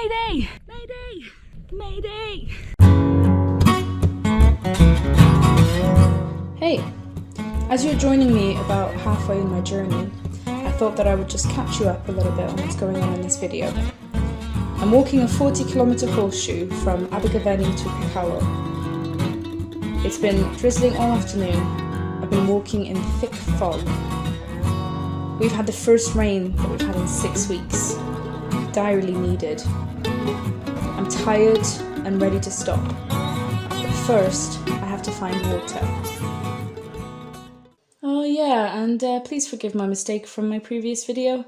Mayday! Mayday! Mayday! Hey! As you're joining me about halfway in my journey, I thought that I would just catch you up a little bit on what's going on in this video. I'm walking a 40-kilometer horseshoe from Abergavenny to Vercool. It's been drizzling all afternoon. I've been walking in thick fog. We've had the first rain that we've had in 6 weeks. Direly needed. I'm tired and ready to stop. But first, I have to find water. Oh yeah, and please forgive my mistake from my previous video.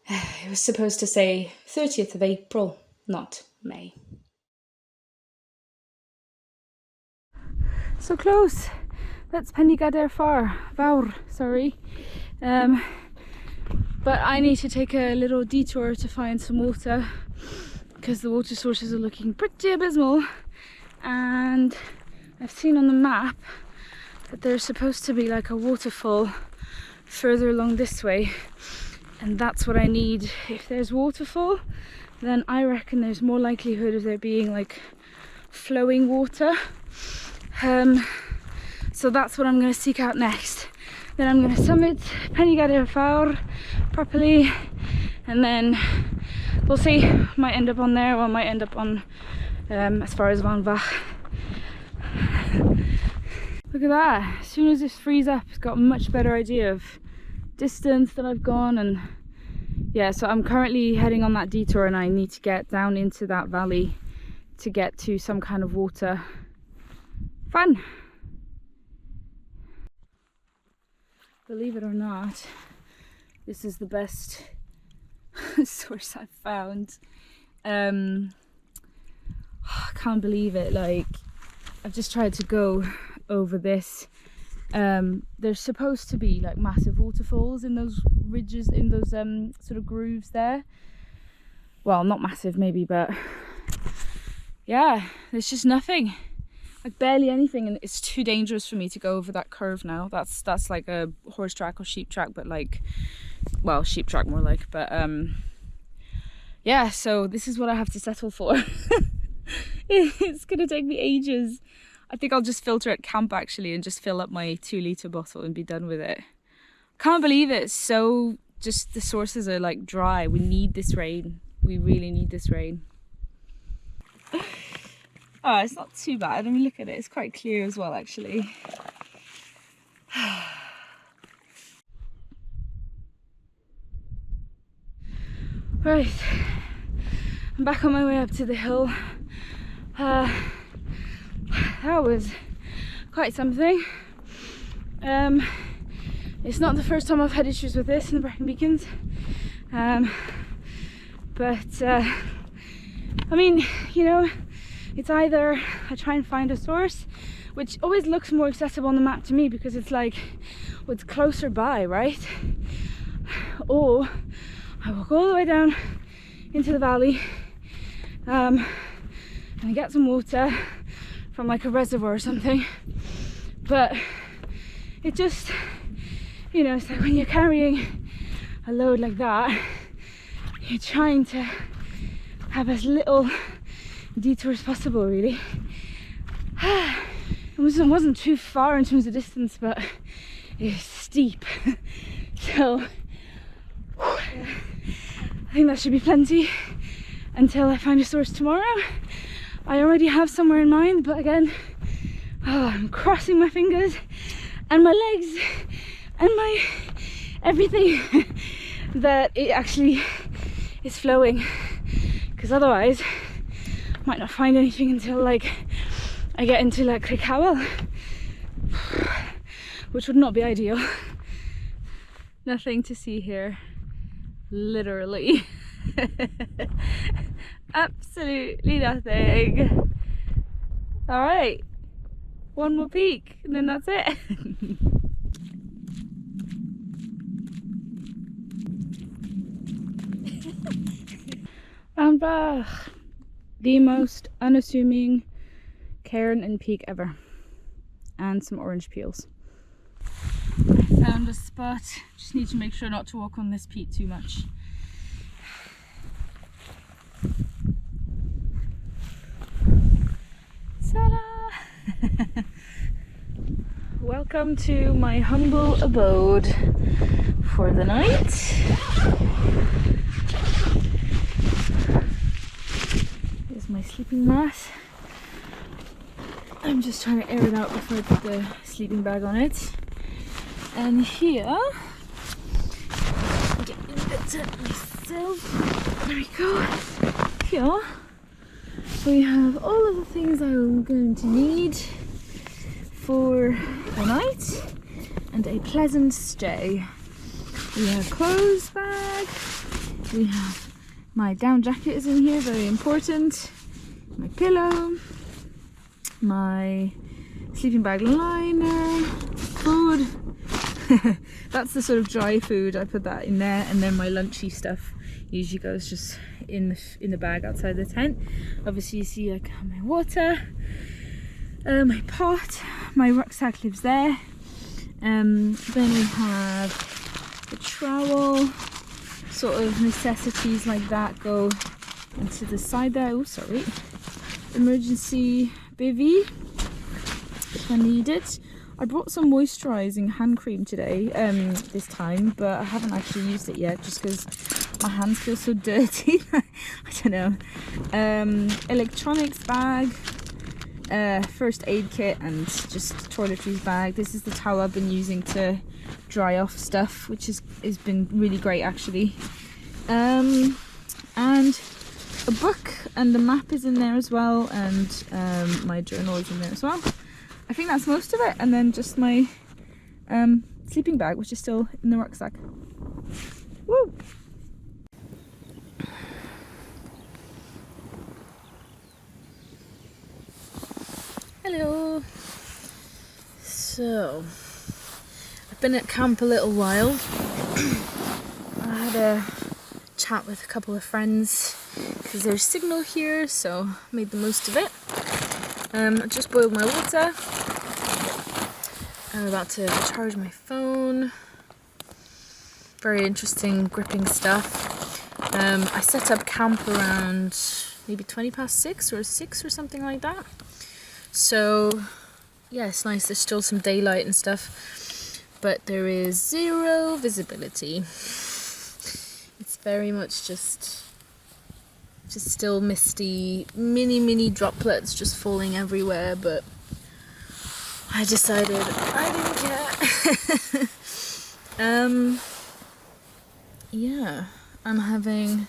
It was supposed to say 30th of April, not May. So close. That's Pennygader Vaur, sorry. But I need to take a little detour to find some water because the water sources are looking pretty abysmal, and I've seen on the map that there's supposed to be like a waterfall further along this way, and that's what I need. If there's waterfall, then I reckon there's more likelihood of there being like flowing water. So that's what I'm going to seek out next. Then I'm going to summit Pennygader Vaur properly, and then we'll see. Might end up on there, or I might end up on as far as Van Vach. Look at that. As soon as this frees up, it's got a much better idea of distance that I've gone. And yeah, so I'm currently heading on that detour, and I need to get down into that valley to get to some kind of water. Fun! Believe it or not, this is the best source I've found. I can't believe it. Like, I've just tried to go over this. There's supposed to be like massive waterfalls in those ridges, in those sort of grooves there. Well, not massive maybe, but yeah, there's just nothing. Like barely anything, and it's too dangerous for me to go over that curve now. That's like a horse track or sheep track, but like, well, sheep track more like, but yeah, so this is what I have to settle for. It's gonna take me ages. I think I'll just filter at camp actually and just fill up my 2-litre bottle and be done with it. Can't believe it. So just the sources are like dry. We need this rain. We really need this rain. Oh, it's not too bad. I mean, look at it. It's quite clear as well, actually. Right. I'm back on my way up to the hill. That was quite something. It's not the first time I've had issues with this in the Brecon Beacons. But, I mean, you know, it's either I try and find a source, which always looks more accessible on the map to me because it's like, well, it's closer by, right? Or I walk all the way down into the valley and get some water from like a reservoir or something. But it just, you know, it's like when you're carrying a load like that, you're trying to have as little detour as possible, really. It wasn't too far in terms of distance, but it's steep. So I think that should be plenty until I find a source tomorrow. I already have somewhere in mind, but again, I'm crossing my fingers and my legs and my everything that it actually is flowing, because otherwise might not find anything until like I get into like Trekology, which would not be ideal. Nothing to see here, literally. Absolutely nothing. All right, one more peek and then that's it. Roundbach. The most unassuming cairn and peak ever, and some orange peels. Found a spot. Just need to make sure not to walk on this peat too much. Ta-da! Welcome to my humble abode for the night. Here's my sleeping mat. I'm just trying to air it out before I put the sleeping bag on it. And here, get it myself. There we go. Here we have all of the things I'm going to need for the night and a pleasant stay. We have clothes bag. We have my down jacket is in here, very important. My pillow. My sleeping bag liner, food. That's the sort of dry food. I put that in there, and then my lunchy stuff usually goes just in the bag outside the tent. Obviously, you see I have my water, my pot, my rucksack lives there. Then we have the trowel, sort of necessities like that go into the side there. Oh, sorry. Emergency bivvy if I need it. I brought some moisturising hand cream today, this time, but I haven't actually used it yet just because my hands feel so dirty. I don't know. Electronics bag, first aid kit, and just toiletries bag. This is the towel I've been using to dry off stuff, which has been really great actually. And a book and the map is in there as well, and my journal is in there as well. I think that's most of it, and then just my sleeping bag, which is still in the rucksack. Woo! Hello! So, I've been at camp a little while. I had a chat with a couple of friends because there's signal here, so made the most of it. I just boiled my water. I'm about to charge my phone. Very interesting gripping stuff. I set up camp around maybe 6:20 or 6 or something like that. So yeah, it's nice. There's still some daylight and stuff, but there is zero visibility. It's very much just still misty, mini droplets just falling everywhere, but I decided I didn't care. Yeah, I'm having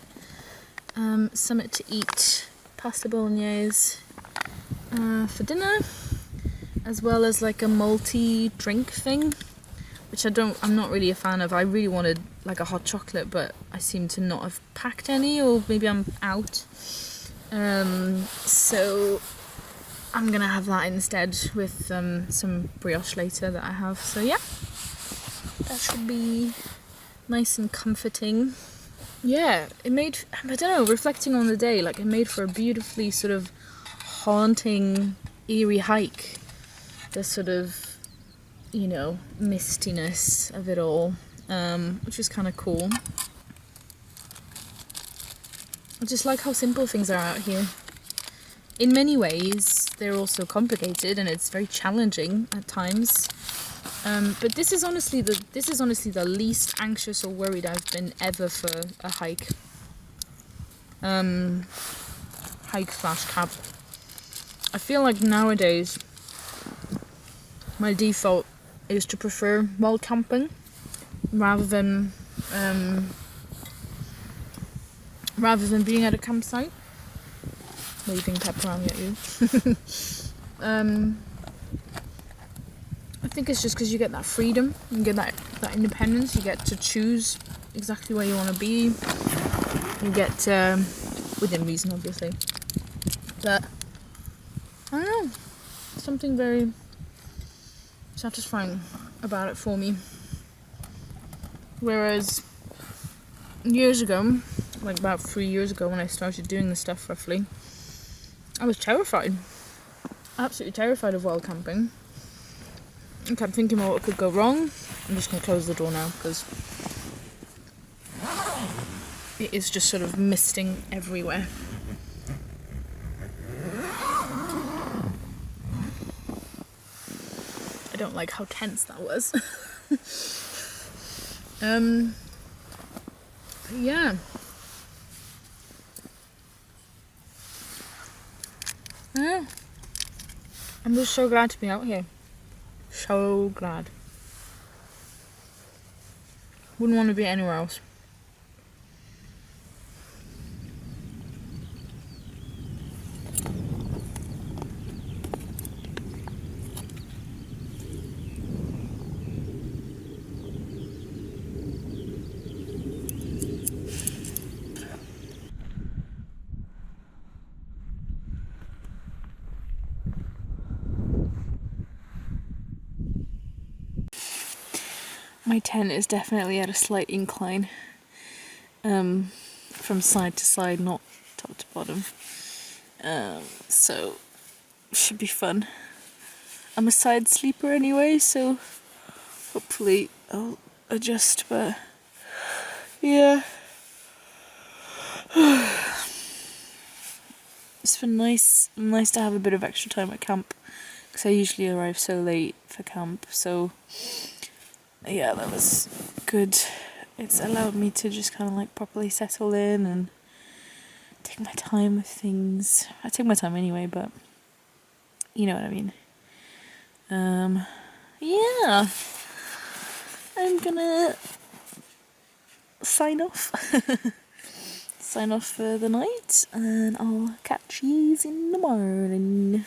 Summit to eat pasta bolognese for dinner, as well as like a multi-drink thing, which I'm not really a fan of. I really wanted like a hot chocolate, but I seem to not have packed any, or maybe I'm out. So I'm gonna have that instead with some brioche later that I have. So yeah, that should be nice and comforting. Yeah, it made, I don't know, reflecting on the day, like it made for a beautifully sort of haunting, eerie hike. The sort of, you know, mistiness of it all, which is kind of cool. I just like how simple things are out here. In many ways, they're also complicated and it's very challenging at times. But this is honestly the least anxious or worried I've been ever for a hike. Hike/camp. I feel like nowadays my default is to prefer wild camping rather than being at a campsite. Waving pepperoni at you. I think it's just because you get that freedom, you get that independence, you get to choose exactly where you want to be. You get, within reason obviously, but I don't know, something very satisfying about it for me. Whereas years ago, like about 3 years ago when I started doing this stuff roughly, I was terrified. Absolutely terrified of wild camping. I kept thinking, well, what could go wrong? I'm just going to close the door now because it is just sort of misting everywhere. don't like how tense that was. Yeah. Yeah. I'm just so glad to be out here. So glad. Wouldn't want to be anywhere else. My tent is definitely at a slight incline, from side to side, not top to bottom, so should be fun. I'm a side sleeper anyway, so hopefully I'll adjust, but yeah. It's been nice to have a bit of extra time at camp, because I usually arrive so late for camp, so yeah, that was good. It's allowed me to just kind of like properly settle in and take my time with things. I take my time anyway, but you know what I mean. Yeah, I'm gonna sign off. Sign off for the night, and I'll catch yous in the morning.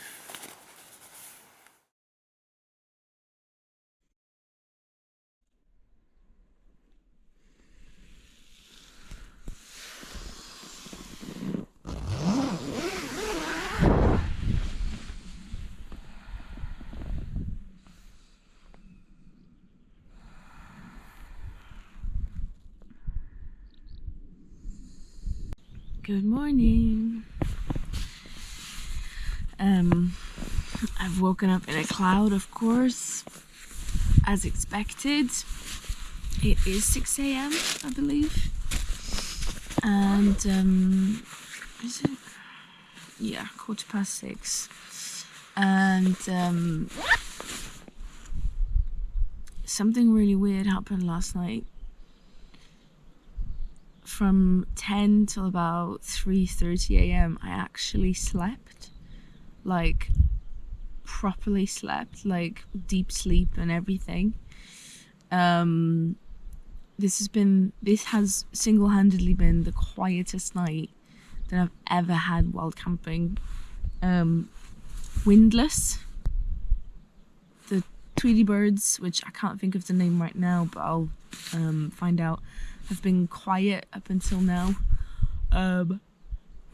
Good morning. I've woken up in a cloud, of course, as expected. It is 6 a.m, I believe. And, is it? Yeah, 6:15. And, something really weird happened last night. From 10 till about 3:30 a.m, I actually slept. Like, properly slept, like deep sleep and everything. This has single-handedly been the quietest night that I've ever had while camping. Windless. The Tweety birds, which I can't think of the name right now, but I'll find out, have been quiet up until now. And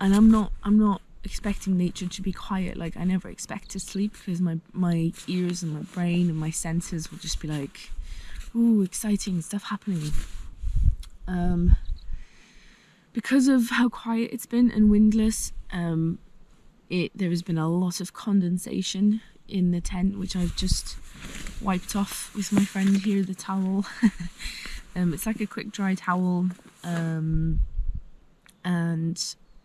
I'm not expecting nature to be quiet. Like, I never expect to sleep, because my ears and my brain and my senses will just be like, ooh, exciting stuff happening. Because of how quiet it's been and windless, there has been a lot of condensation in the tent, which I've just wiped off with my friend here, the towel. It's like a quick dry towel, and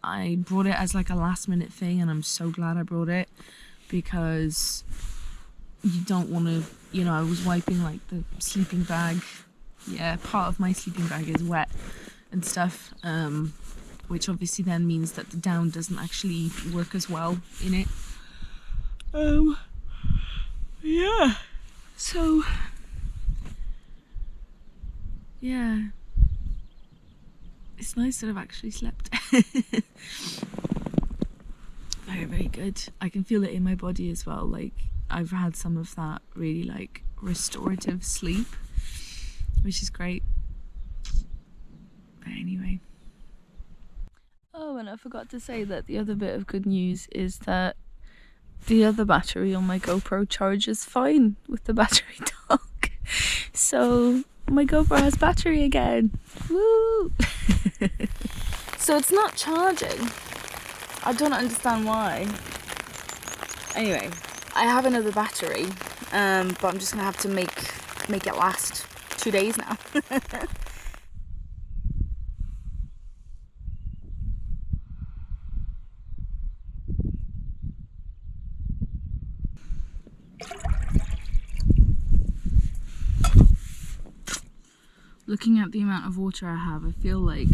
I brought it as like a last minute thing, and I'm so glad I brought it, because you don't want to, you know, I was wiping like the sleeping bag. Yeah, part of my sleeping bag is wet and stuff, which obviously then means that the down doesn't actually work as well in it. Yeah, so yeah, it's nice that I've actually slept. Very, very good. I can feel it in my body as well. Like, I've had some of that really like restorative sleep, which is great. But anyway. Oh, and I forgot to say that the other bit of good news is that the other battery on my GoPro charges fine with the battery dock. So my GoPro has battery again. Woo! So it's not charging. I don't understand why. Anyway, I have another battery, but I'm just gonna have to make it last 2 days now. looking at the amount of water I have, I feel like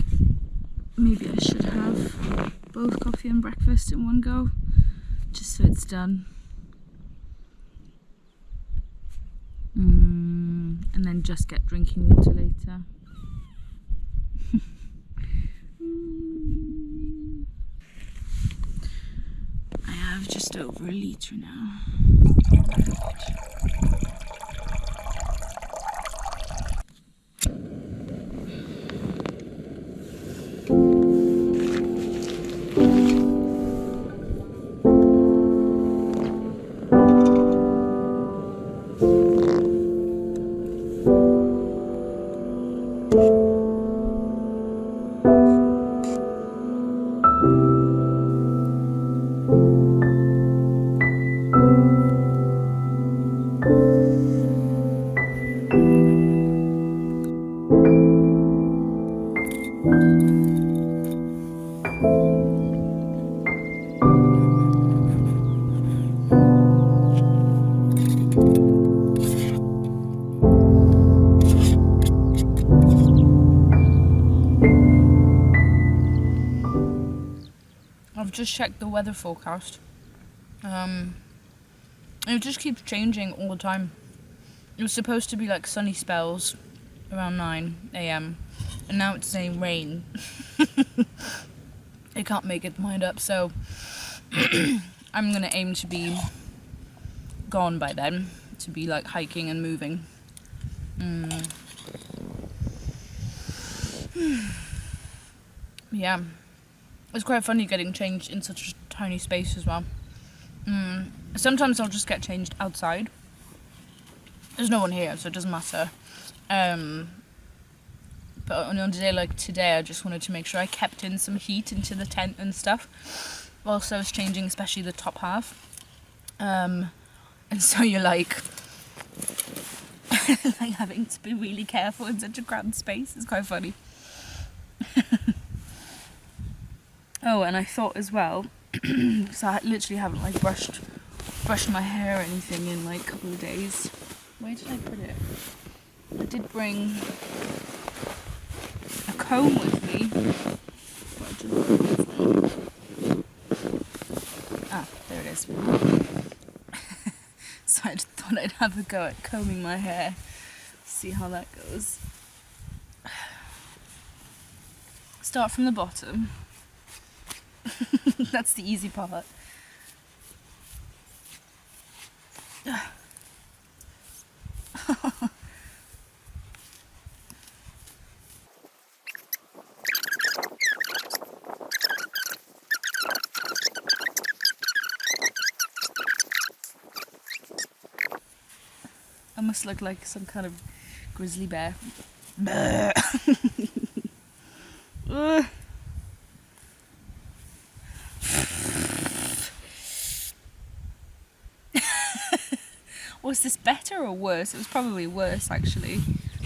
maybe I should have both coffee and breakfast in one go, just so it's done. And then just get drinking water later. I have just over a litre now. I've just checked the weather forecast. It just keeps changing all the time. It was supposed to be like sunny spells around 9 AM and now it's saying rain. I can't make its mind up, so I'm gonna aim to be gone by then, to be like hiking and moving. Yeah, it's quite funny getting changed in such a tiny space as well. Sometimes I'll just get changed outside. There's no one here, so it doesn't matter. But on a day like today, I just wanted to make sure I kept in some heat into the tent and stuff whilst I was changing, especially the top half. And so you're like, like having to be really careful in such a cramped space. It's quite funny. Oh, and I thought as well, so I literally haven't like brushed my hair or anything in like a couple of days. Where did I put it? I did bring a comb with me. But I didn't bring it with me. Ah, there it is. So I just thought I'd have a go at combing my hair. See how that goes. Start from the bottom. That's the easy part. I must look like some kind of grizzly bear. Was this better or worse? It was probably worse, actually.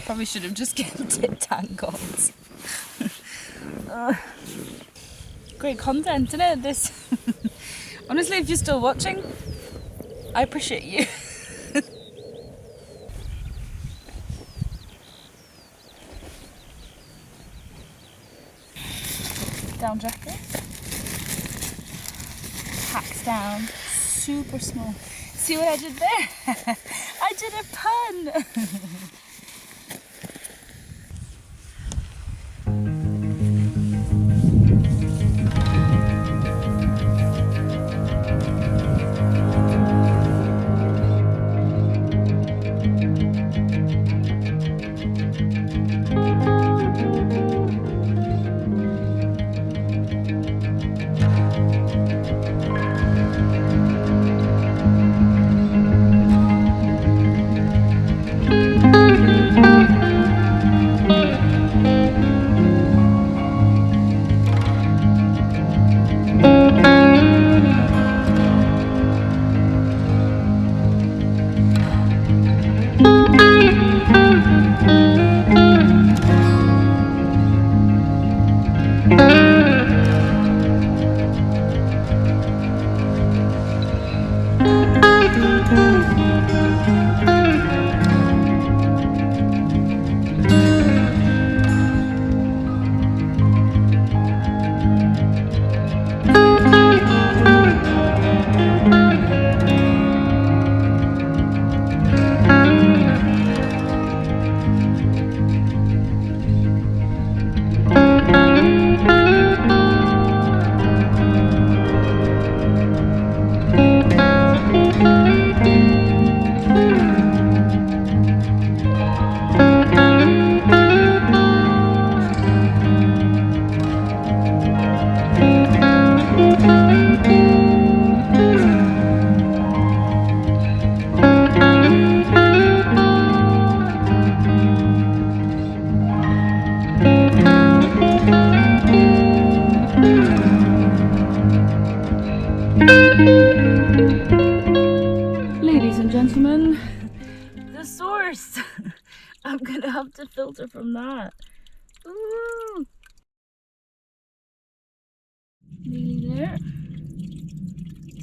Probably should have just kept it tangled. Great content, isn't it? This. Honestly, if you're still watching, I appreciate you. Down jacket. Packs down. Super small. See what I did there? I did a pun!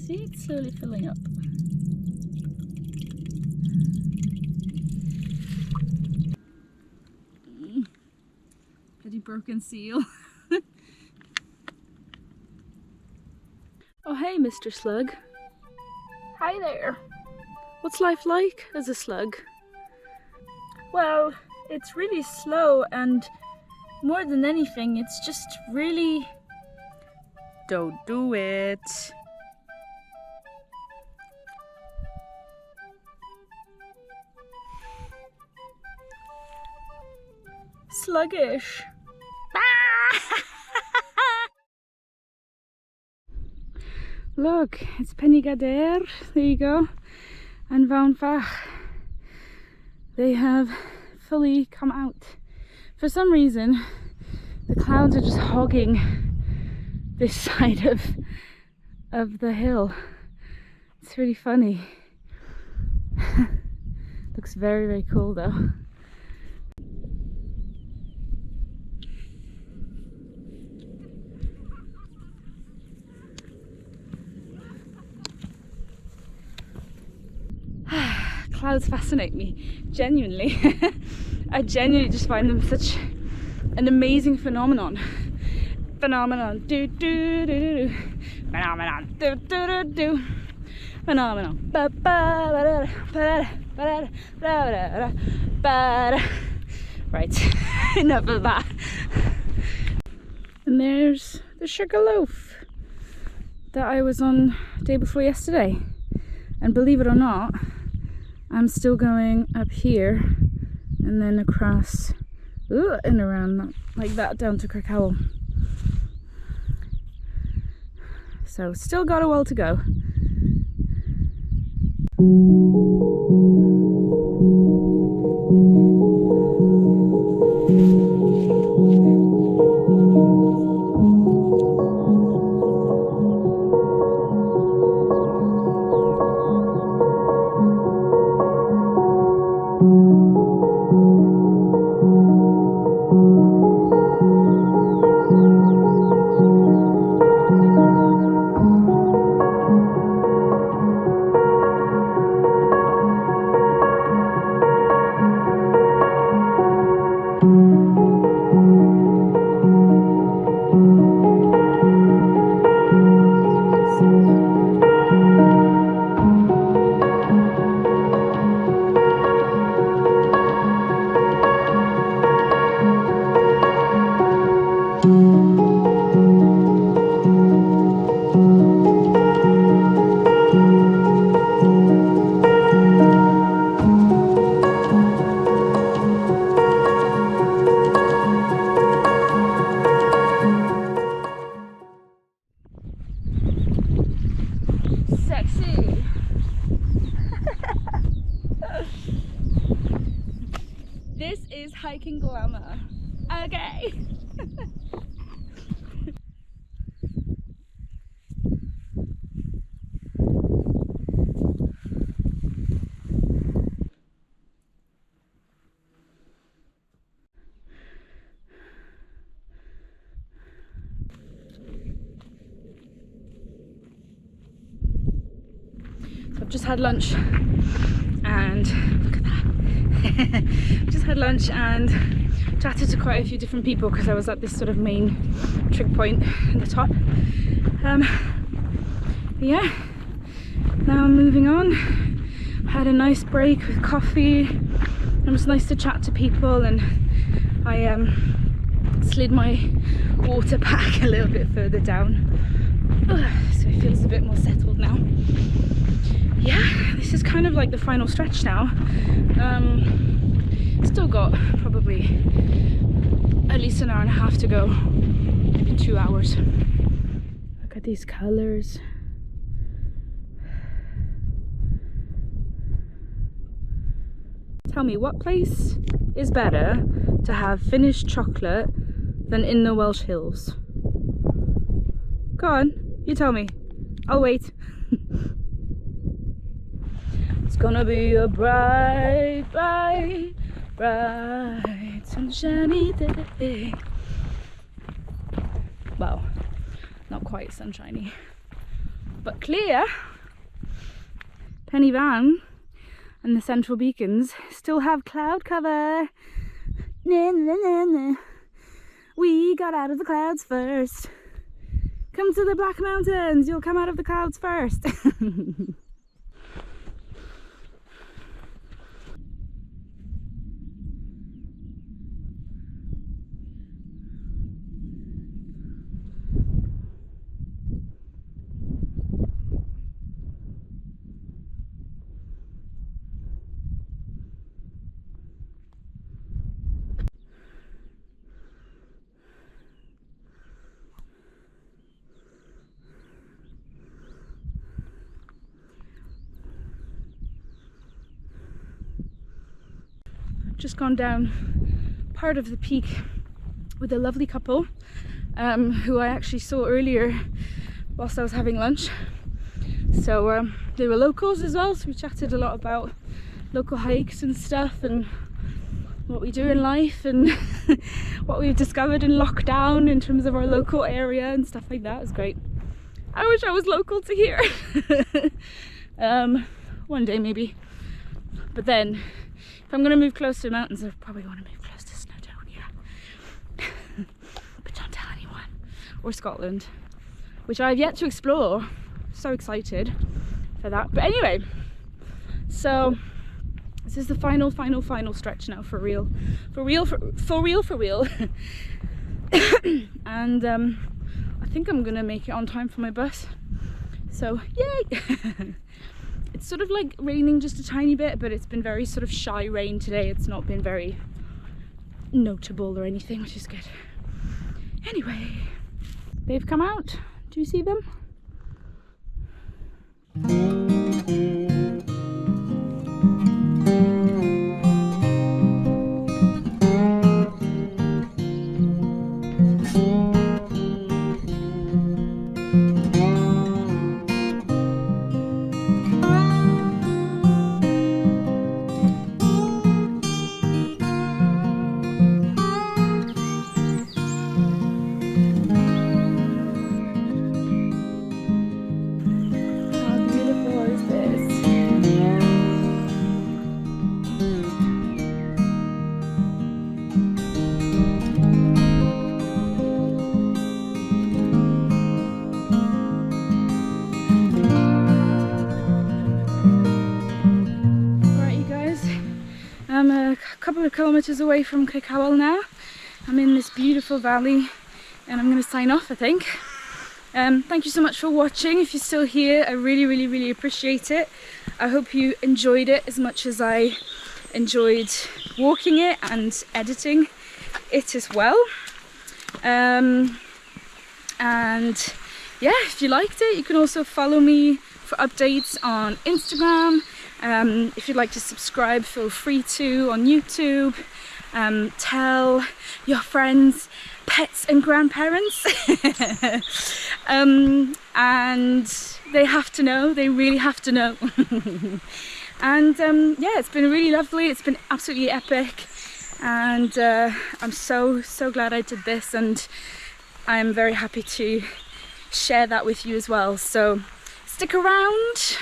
See, it's slowly filling up. Pretty broken seal. Oh hey, Mr. Slug. Hi there. What's life like as a slug? Well, it's really slow, and more than anything, it's just really... Don't do it. Sluggish. Look, it's Pennygader, there you go, and Vaunfach. They have fully come out. For some reason, the clouds are just hogging this side of the hill. It's really funny. Looks very, very cool though. Clouds fascinate me, genuinely. I genuinely just find them such an amazing phenomenon. Phenomenon, do do do do, phenomenon, do do do do, phenomenon. Ba ba ba ba ba ba. Right, enough of that. And there's the sugar loaf that I was on day before yesterday. And believe it or not, I'm still going up here and then across and around like that down to Trekology. So still got a while to go. Sexy. This is hiking glamour. Okay. I've just had lunch and look at that. Just had lunch and chatted to quite a few different people because I was at this sort of main trig point at the top. Yeah, now I'm moving on. Had a nice break with coffee. It was nice to chat to people, and I slid my water pack a little bit further down, so it feels a bit more settled now. Yeah, this is kind of like the final stretch now. Still got probably at least an hour and a half to go, maybe 2 hours. Look at these colors. Tell me, what place is better to have finished chocolate than in the Welsh Hills? Go on, you tell me. I'll wait. It's gonna be a bright, bright, bright, sunshiny day. Well, not quite sunshiny, but clear. Penny Van and the central beacons still have cloud cover. Na, na, na, na. We got out of the clouds first. Come to the Black Mountains, you'll come out of the clouds first. Just gone down part of the peak with a lovely couple who I actually saw earlier whilst I was having lunch. So they were locals as well, so we chatted a lot about local hikes and stuff and what we do in life and what we've discovered in lockdown in terms of our local area and stuff like that. It was great. I wish I was local to here. One day maybe, but then if I'm going to move close to the mountains, I probably want to move close to Snowdonia. But don't tell anyone. Or Scotland, which I've yet to explore. So excited for that. But anyway, so this is the final stretch now, for real. For real. And I think I'm going to make it on time for my bus. So, yay! It's sort of like raining just a tiny bit, but it's been very sort of shy rain today. It's not been very notable or anything, which is good. Anyway, they've come out. Do you see them? I'm a couple of kilometers away from Trekology now. I'm in this beautiful valley and I'm going to sign off, I think. Thank you so much for watching. If you're still here, I really appreciate it. I hope you enjoyed it as much as I enjoyed walking it and editing it as well. And yeah, if you liked it, you can also follow me for updates on Instagram. If you'd like to subscribe, feel free to on YouTube. Tell your friends, pets and grandparents. And they have to know, they really have to know. And yeah, it's been really lovely. It's been absolutely epic. And I'm so glad I did this, and I'm very happy to share that with you as well. So stick around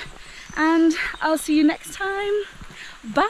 and I'll see you next time. Bye!